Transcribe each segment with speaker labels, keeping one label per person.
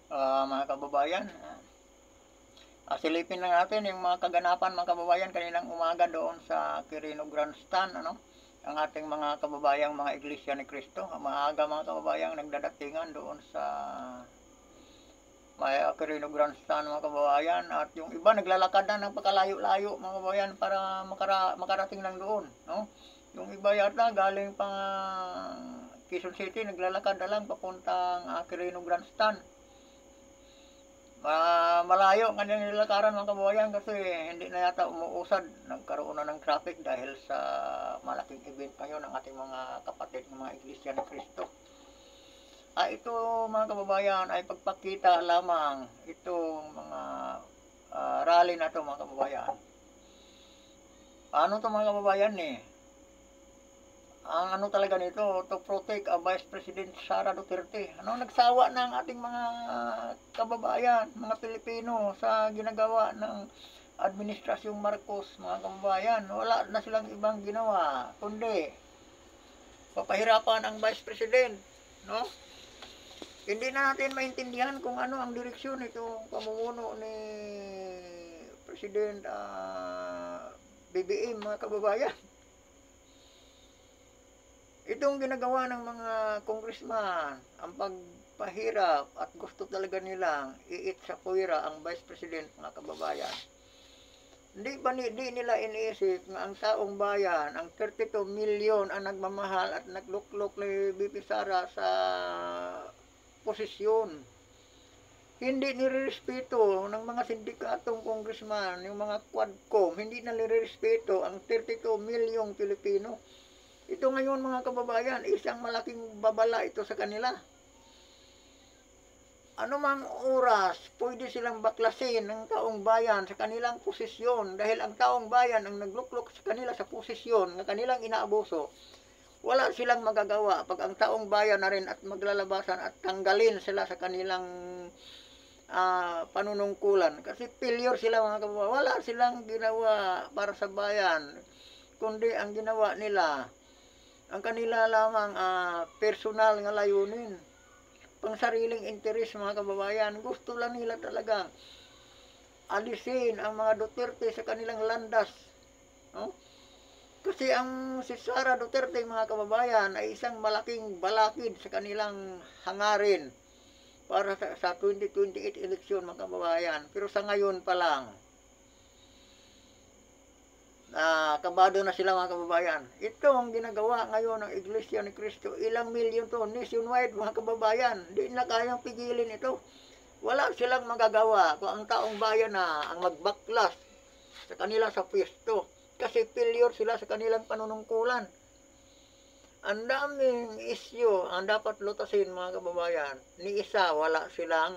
Speaker 1: Mga kababayan, silipin lang natin yung mga kaganapan mga kababayan kaninang umaga doon sa Quirino Grandstand, ano? Ang ating mga kababayang mga Iglesia ni Cristo, maaga mga kababayang nagdadatingan doon sa may Quirino Grandstand mga kababayan, at yung iba naglalakad na ng pakalayo-layo mga kababayan para makarating lang doon, no? Yung iba yata galing pang Quezon City, naglalakad na lang papuntang Quirino Grandstand. Malayo ang kanyang nilakaran mga kababayan kasi hindi na yata umuusad. Nagkaroon na ng traffic dahil sa malaking event ngayon ng ating mga kapatid ng mga Iglesia ni Cristo. Ito mga kababayan ay pagpakita lamang itong mga rally na to mga kababayan. Ano to mga kababayan ang ano talaga nito, to protect Vice President Sara Duterte. Nagsawa na ang ating mga kababayan, mga Pilipino sa ginagawa ng Administrasyong Marcos, mga kababayan. Wala na silang ibang ginawa, kundi papahirapan ang Vice President, no? Hindi na natin maintindihan kung ano ang direksyon nitong pamumuno ni President BBM, mga kababayan. Itong ginagawa ng mga congressman, ang pagpahirap at gusto talaga nilang iit sa puwira ang Vice President, mga kababayan. Di nila iniisip na ang taong bayan, ang 32 million ang nagmamahal at nagluklok ni BP Sara sa posisyon. Hindi nirerespeto ng mga sindikatong congressman, yung mga quadcom, hindi na nirerespeto ang 32 milyong Pilipino. Ito ngayon mga kababayan, isang malaking babala ito sa kanila. Anumang oras, pwede silang baklasin ng taong bayan sa kanilang posisyon dahil ang taong bayan ang nagluklok sa kanila sa posisyon na kanilang inaabuso. Wala silang magagawa pag ang taong bayan na rin at maglalabasan at tanggalin sila sa kanilang panunungkulan. Kasi failure sila mga kababayan. Wala silang ginawa para sa bayan, kundi ang ginawa nila ang kanila lamang personal nga layunin, pang sariling interes mga kababayan. Gusto lang nila talaga alisin ang mga Duterte sa kanilang landas, no? Kasi ang si Sara Duterte mga kababayan ay isang malaking balakid sa kanilang hangarin para sa 2028 eleksyon mga kababayan. Pero sa ngayon pa lang kabado na sila mga kababayan. Ito ang ginagawa ngayon ng Iglesia ni Cristo. Ilang milyon to nationwide mga kababayan. Hindi na kayang pigilin ito. Wala silang magagawa kung ang taong bayan na ang magbaklas sa kanila sa pwesto. Kasi failure sila sa kanilang panunungkulan. Ang daming isyu ang dapat lutasin mga kababayan. Ni isa wala silang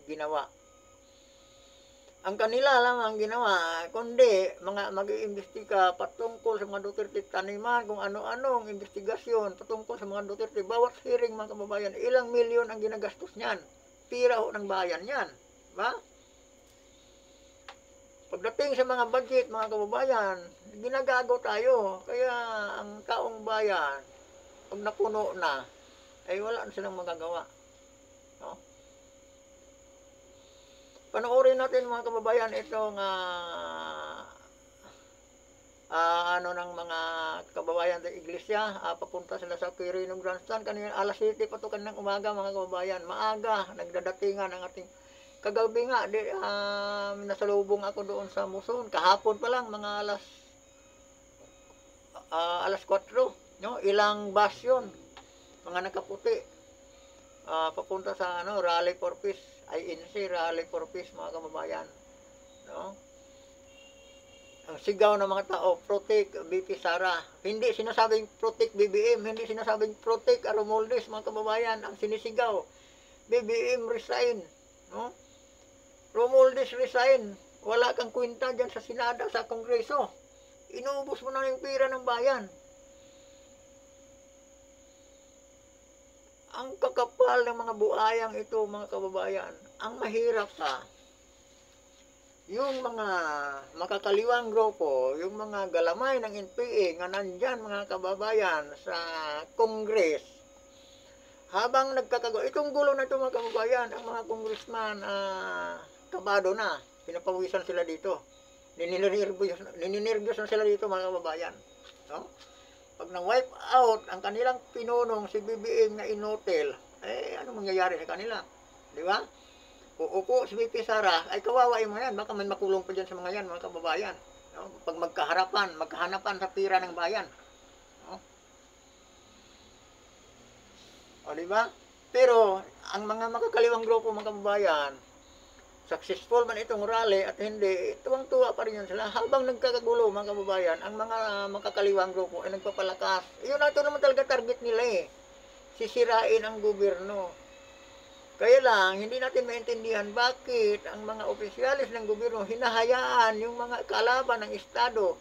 Speaker 1: ginawa. Ang kanila lang ang ginawa, kundi mga mag-iimbestiga patungkol sa mga Duterte taniman, kung ano-anong investigasyon patungkol sa mga Duterte. Bawat hearing mga kababayan, ilang milyon ang ginagastos niyan. Pira ho ng bayan yan. Ba? Pagdating sa mga budget mga kababayan, ginagago tayo. Kaya ang taong bayan, pag napuno na, ay wala na silang magagawa. No? Panoorin natin mga kababayan itong ano ng mga kababayan sa iglesia. Papunta sila sa Quirino Grandstand kanina alas 7 pa to kanang umaga mga kababayan. Maaga nagdadatingan ang ating kagabi nga nasalubong ako doon sa Muson. Kahapon pa lang mga alas 4, no? Ilang bus yun, mga nakaputi, papunta sa Rally for Peace, INC, Rally for Peace mga kababayan, no? Ang sigaw ng mga tao, protect BP Sara. Hindi sinasabing protect BBM, hindi sinasabing protect Romualdez mga kababayan. Ang sinisigaw, BBM resign, no? Romualdez resign. Wala kang kwenta dyan sa Senado, sa Kongreso. Inuubos mo na yung pira ng bayan. Ang kakapal ng mga buayang ito mga kababayan. Ang mahirap yung mga makakaliwang grupo, yung mga galamay ng NPA nga nandyan mga kababayan sa Congress, Habang nagkakagulo, itong gulo na ito mga kababayan, ang mga congressman, kabado na, pinapawisan sila dito. Nininervyos na sila dito mga kababayan. No? Pag na-wipe out ang kanilang pinunong si BBM na inotel, ano mangyayari sa kanila? Di ba? Uupo si BP Sara, ay kawawa yung mga yan, baka may makulong pa dyan sa mga yan, mga kababayan. No? Pag magkahanapan sa pira ng bayan. No? O, di ba? Pero, ang mga makakaliwang grupo, mga kababayan, successful man itong rally at hindi, tuwang-tuwa pa rin yun sila. Habang nagkakagulo, mga kababayan, ang mga makakaliwang grupo ay nagpapalakas. Yun ito naman talaga target nila eh. Sisirain ang gobyerno. Kaya lang, hindi natin maintindihan bakit ang mga opisyalis ng gobyerno hinahayaan yung mga kalaban ng Estado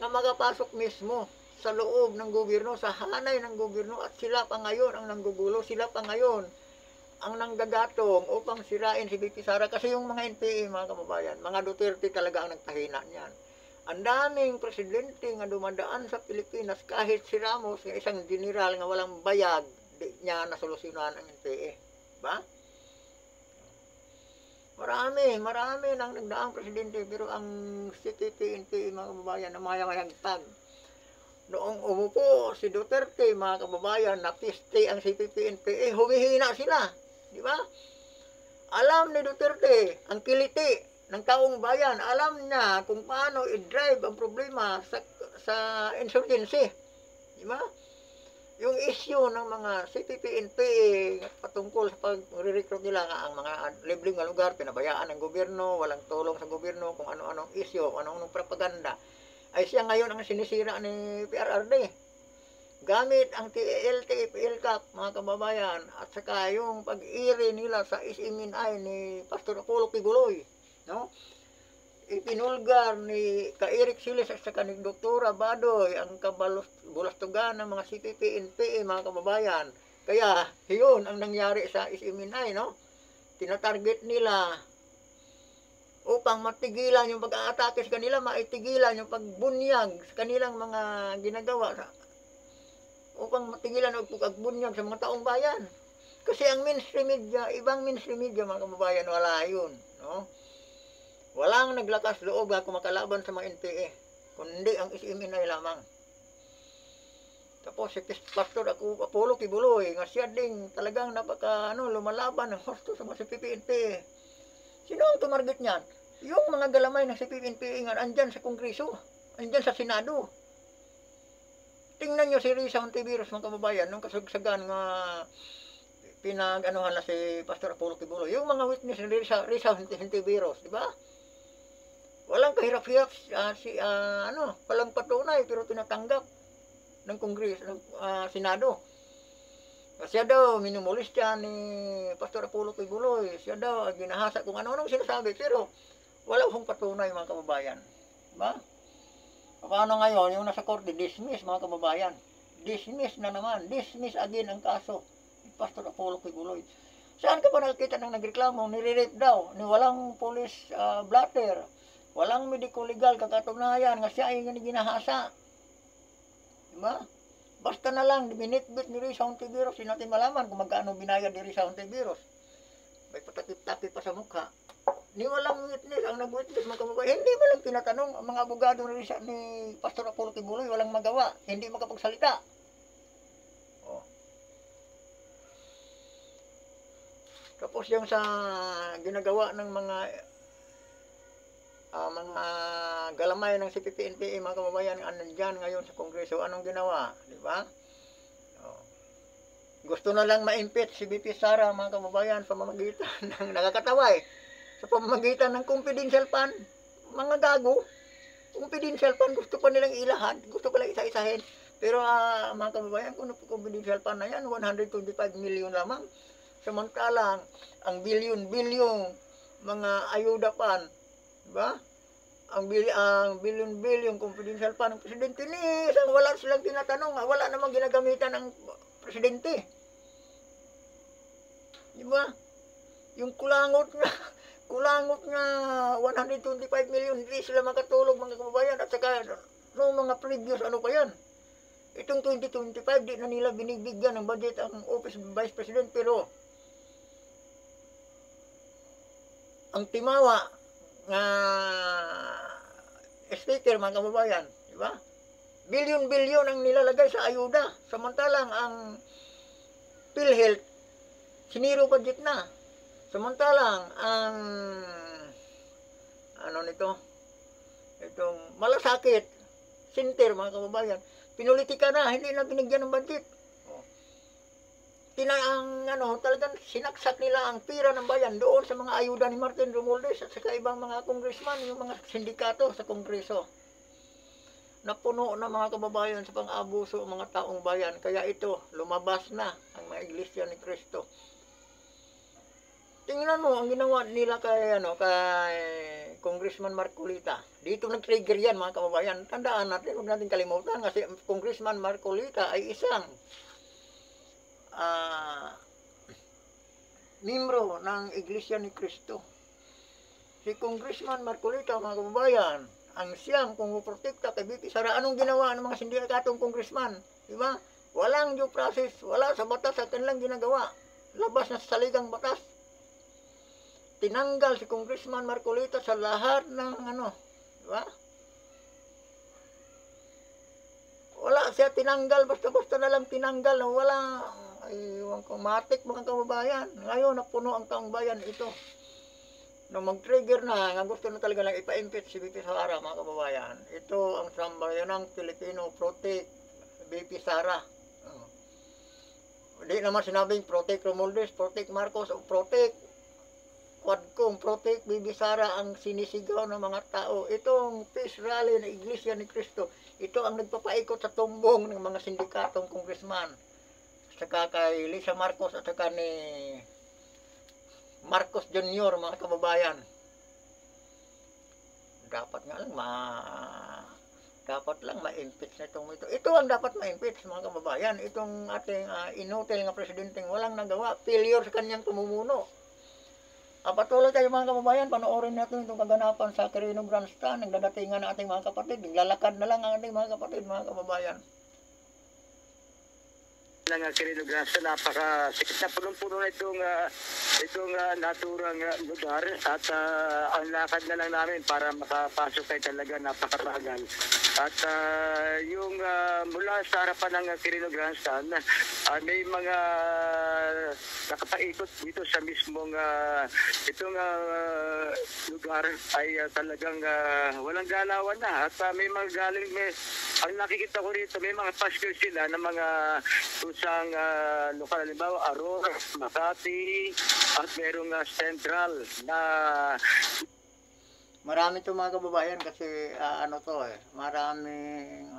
Speaker 1: na makapasok mismo sa loob ng gobyerno, sa hanay ng gobyerno, at sila pa ngayon ang nanggugulo, sila pa ngayon ang nanggagatong upang sirain si BP Sara. Kasi yung mga NPA, mga kababayan, mga Duterte talaga ang nagpahina niyan. Ang daming presidente nga dumadaan sa Pilipinas, kahit si Ramos, isang general nga walang bayag, di niya nasolusyonan ang NPA. Ba? Marami nang nagdaang presidente, pero ang CPP-NPA, mga kababayan, na mayayagpag. Noong umupo si Duterte, mga kababayan, na piste ang CPP-NPA, humihina sila. Di ba? Alam ni Duterte ang kiliti ng taong bayan. Alam niya kung paano i-drive ang problema sa insurgency. Di ba? Yung issue ng mga CPP-NPA patungkol sa pag-recruit nila nga ang mga libleng na lugar, pinabayaan ng gobyerno, walang tulong sa gobyerno, kung ano-anong issue, ano-anong propaganda, ay siya ngayon ang sinisira ni PRRD. Gamit ang TLT, PLCAP, mga kababayan, at saka yung pag-iri nila sa SMNI ni Pastor Apollo Kibuloy, no? Ipinulgar ni Ka-Eric Siles at saka ni Dr. Badoy ang kabulastugan ng mga CPP-NPA, mga kababayan. Kaya, yun ang nangyari sa SMNI, no? Tinatarget nila upang matigilan yung pag-aatake sa kanila, maitigilan yung pagbunyag sa kanilang mga ginagawa, upang matigilan ang pagbunyag sa mga taong bayan. Kasi ang mainstream media, ibang mainstream media, mga kababayan, wala yun, no? Walang naglakas loob na kumakalaban sa mga NPA, kundi ang SMNI lamang. Tapos si Pastor Apollo Kibuloy, nga siya ding talagang lumalaban ng husto sa mga CPP-NPA. Sino ang tumarget niyan? Yung mga galamay ng CPP-NPA nga andyan sa Kongreso, andyan sa Senado. Tingnan nyo si Risa Hontiveros, mga kababayan, nung kasagsagan nga pinag-anuhan na si Pastor Apollo Kibuloy. Yung mga witness ni Risa Hontiveros, di ba? Walang kahirap-hirap, walang patunay, pero tinatanggap ng Kongreso, ng Senado. Siya daw, minumulis siya ni Pastor Apollo Kibuloy. Siya daw, ginahasa kung ano-anong sinasabi, pero wala hong patunay, mga kababayan. Diba? Paano ngayon, yung nasa korte, dismiss, mga kababayan. Dismiss na naman. Dismiss again ang kaso ni Pastor Apollo Kibuloy. Saan ka pa nakikita ng nagreklamo? Nire-rape daw, ni walang police blatter. Walang medico-legal kakatunayan nga siya ay ginahasa. Diba? Basta na lang, binitbit ni Risa Hontiveros, hindi natin malaman kung magkano binayad ni Risa Hontiveros. May patakip-takip pa sa mukha. Ni walang witness ang nag-witness, mga kababayan. Hindi mo lang tinatanong ang mga abogado ni Pastor Apollo Kibuloy, walang magawa, hindi makapagsalita. Oh. Tapos yung sa ginagawa ng mga galamay ng CPP-NPA, mga kababayan, nandyan ngayon sa Kongreso, anong ginawa? Di ba? Oh. Gusto na lang ma-impeach si BP Sara, mga kababayan, sa pamamagitan ng nakakatawa sa pamamagitan ng confidential fund. Mga gago, confidential fund, gusto pa nilang ilahad, gusto pa lang isa-isahin. Pero mga kababayan, kung confidential fund na yan, 125 million lamang. Samantalang, ang bilyon-bilyon mga ayuda fund, diba? Ang bilyon-bilyon confidential fund ng presidente ni wala silang tinatanong, wala namang ginagamitan ng presidente. Diba? Yung kulangot na 125 million, hindi sila makatulog, mga kababayan. At saka, noong mga previous, ano pa yan? Itong 2025, di na nila binibigyan ng budget ang Office of Vice President, pero ang timawa nga speaker, mga kababayan, di ba? Bilyon-bilyon ang nilalagay sa ayuda. Samantalang ang PhilHealth, siniro budget na. Samantalang ang ano nito, itong malasakit, center, mga kababayan, pinulitika na, hindi na binigyan ng budget. Talagang sinaksak nila ang pira ng bayan doon sa mga ayuda ni Martin Romualdez at saka ibang mga congressman, yung mga sindikato sa kongreso. Napuno na, mga kababayan, sa pang-abuso ang mga taong bayan. Kaya ito, lumabas na ang mga Iglesia ni Cristo. Tingnan mo ang ginawa nila kay Congressman Marcolita. Dito nag-trigger yan, mga kababayan. Tandaan natin, huwag natin kalimutan, kasi Congressman Marcolita ay isang membro ng Iglesia ni Cristo. Si Congressman Marcolita, mga kababayan, ang siyang pumuprotekta kay BP Sara. Anong ginawa ng mga sindikatong congressman? Diba? Walang due process, wala sa batas sa kanilang ginagawa. Labas na sa saligang batas. Tinanggal si Congressman Marcolita sa lahat ng diba? Wala siya tinanggal, basta-basta na lang tinanggal na wala, iwan ko, matik, mga kababayan. Ngayon, napuno ang taong bayan ito. Nung mag-trigger na, nga gusto na talaga lang ipa-impeach si BP Sara, mga kababayan. Ito ang sambayanang Pilipino, protect BP Sara. Hindi naman sinabing protect Romualdez, protect Marcos, o protect Quadcom, protect BP Sara ang sinisigaw ng mga tao. Itong peace rally ng Iglesia ni Cristo, ito ang nagpapaikot sa tumbong ng mga sindikatong congressman. Saka kay Lisa Marcos at saka ni Marcos Jr., mga kababayan. Dapat lang ma-impeach na itong ito. Ito ang dapat ma-impeach, mga kababayan. Itong ating inutil nga presidenteng walang nagawa, failure sa kanyang pamumuno. Patuloy tayo, mga kababayan, panoorin natin itong kaganapan sa Quirino Grandstand, nagdadatingan ng ating mga kapatid. Naglalakad na lang ang ating mga kapatid, mga kababayan.
Speaker 2: Ng Quirino Grandstand, napakasikat na punong-puno na itong naturang lugar, at ang lakad na lang namin para makapasok tayo talaga napakabagal. At yung mula sa harapan ng Quirino Grandstand, may mga nakapaikot dito sa mismong itong lugar ay talagang walang galawan na, at may mga galing, ang nakikita ko rito, may mga paskil sila ng mga usang lokal, halimbawa Aurora, Makati, at merong Central na
Speaker 1: marami to, mga kababayan, kasi maraming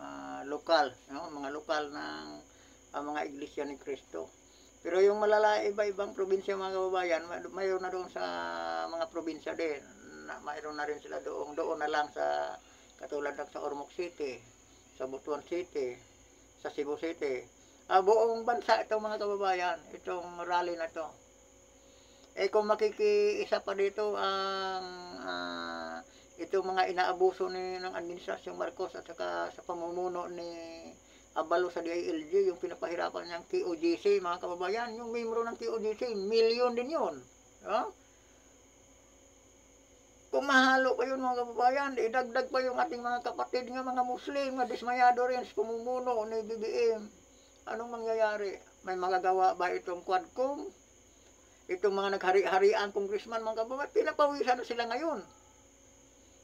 Speaker 1: lokal, mga lokal ng mga Iglesia ni Cristo. Pero yung malala, iba-ibang probinsya, mga kababayan, mayroon na doon sa mga probinsya din. Mayroon na rin sila doon na lang sa, katulad ng sa Ormoc City, sa Butuan City, sa Cebu City. Buong bansa ito, mga kababayan, itong rally na to. Kung makikiisa pa dito ang itong mga inaabuso ng administrasyong Marcos at saka sa pamumuno ni Abalo sa DILG, yung pinapahirapan niyang TOGC, mga kababayan, yung membro ng TOGC, milyon din yun. Kung mahalo pa yun, mga kababayan, idagdag pa yung ating mga kapatid nga mga Muslim, nga dismayado rin sa pamumuno ni BBM. Anong mangyayari? May magagawa ba itong Quadcom? Itong mga naghari-harian congressman, mga kababayan, pinapawisan na sila ngayon.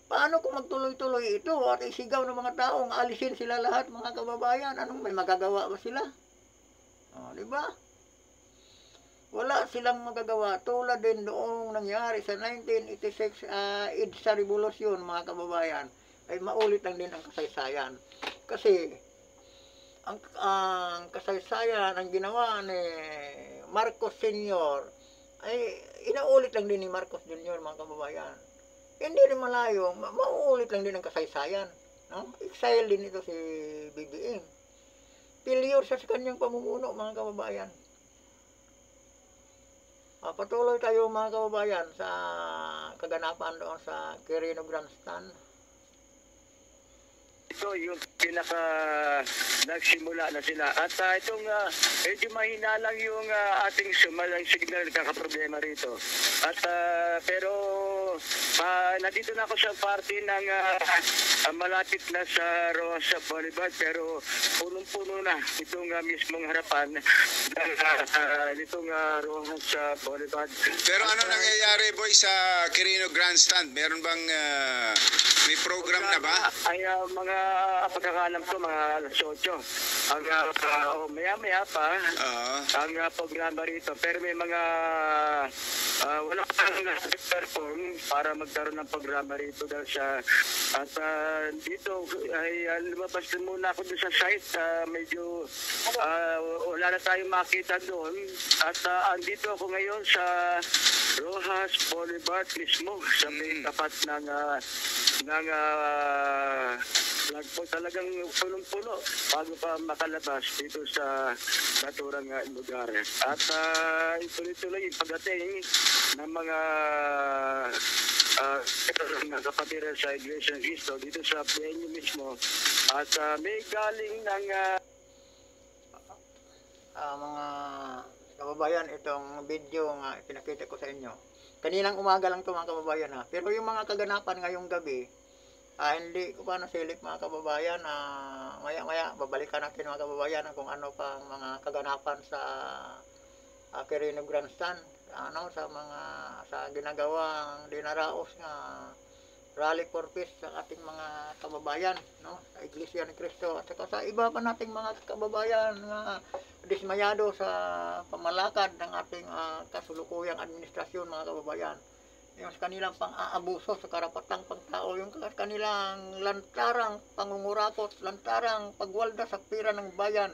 Speaker 1: Paano kung magtuloy-tuloy ito at isigaw ng mga taong alisin sila lahat, mga kababayan? Anong may magagawa ba sila? Diba? Wala silang magagawa. Tulad din noong nangyari sa 1986 EDSA Revolution, mga kababayan, ay maulit lang din ang kasaysayan. Kasi ang kasaysayan, ang ginawa ni Marcos Sr. ay inaulit lang din ni Marcos Jr., mga kababayan. Hindi rin malayo, mauulit lang din ang kasaysayan. Exile din ito si BBM. Failure siya sa kanyang pamumuno, mga kababayan. Patuloy tayo, mga kababayan, sa kaganapan doon sa Quirino Grandstand.
Speaker 2: ito yung pinaka nagsimula na sila. At itong medyo mahina lang yung ating sumalang signal, kakaproblema rito. At pero nandito na ako sa party ng malapit na sa Rosa Boulevard, pero punong-puno na itong mismong harapan nitong Rosa Boulevard.
Speaker 3: Pero ano nangyayari, boy, sa Quirino Grandstand? Meron bang may program na ba?
Speaker 2: Ay mga pagkakalam ko, mga alas 8. Ang maya-maya pa ang programa rito. Pero may mga wala pang perform para magkaroon ng programa rito dahil sa at dito ay lumabas din muna ako doon sa site. Medyo wala na tayong makita doon at andito ako ngayon sa Rojas Boulevard mismo sa may tapat ng lagpo, talagang punong-puno bago pa makalabas dito sa naturang lugar. At ituloy-tuloy yung pagdating ng mga kapatiran sa Iglesia ng Cristo dito sa PNU mismo. At may galing ng
Speaker 1: mga kababayan, itong video nga pinakita ko sa inyo. Kaninang umaga lang ito mga kababayan ha. Pero yung mga kaganapan ngayong gabi, hindi ko pa nasilip mga kababayan. Maya-maya babalikan natin mga kababayan kung ano pang mga kaganapan sa Quirino Grandstand. Sa ginagawang dinaraos nga rally for peace sa ating mga kababayan, no, sa Iglesia ni Cristo at saka sa iba pa nating mga kababayan nga dismayado sa pamalakad ng ating kasulukuyang administrasyon mga kababayan. Yung sa kanilang pang-aabuso sa karapatang pagtao, yung kanilang lantarang pangungurakot, lantarang pagwalda sa pira ng bayan.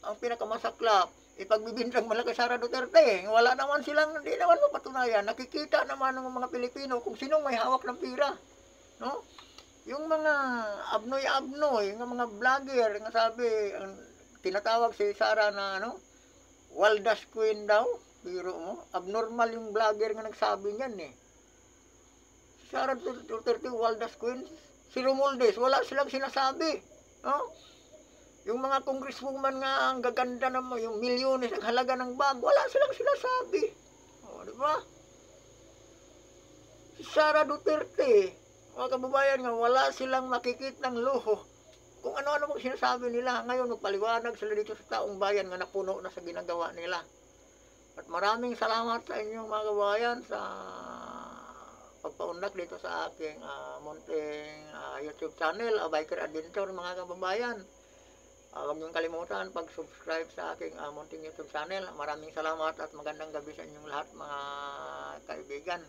Speaker 1: Ang pinakamasaklap, ipagbibintang malaki Sara Duterte. Wala naman silang, hindi naman mapatunayan. Nakikita naman ng mga Pilipino kung sinong may hawak ng pira. No? Yung mga abnoy-abnoy, yung mga vlogger, nga sabi, tinatawag si Sara na Waldas Queen daw. Biro mo, abnormal yung vlogger nga nagsabi niyan eh. Sara Duterte, Waldas Queen, si Romualdez, wala silang sinasabi. No? Yung mga congresswoman nga, ang gaganda naman, yung milyones ang halaga ng bag, wala silang sinasabi. O, di ba? Si Sara Duterte, mga kababayan nga, wala silang makikitang luho. Kung ano-ano pong sinasabi nila, ngayon magpaliwanag sila dito sa taong bayan nga napuno na sa ginagawa nila. At maraming salamat sa inyong mga kababayan sa pagpaunlak dito sa aking munting YouTube channel, Biker Adventure mga kababayan. Huwag niyong kalimutan pag-subscribe sa aking munting YouTube channel. Maraming salamat at magandang gabi sa inyong lahat mga kaibigan.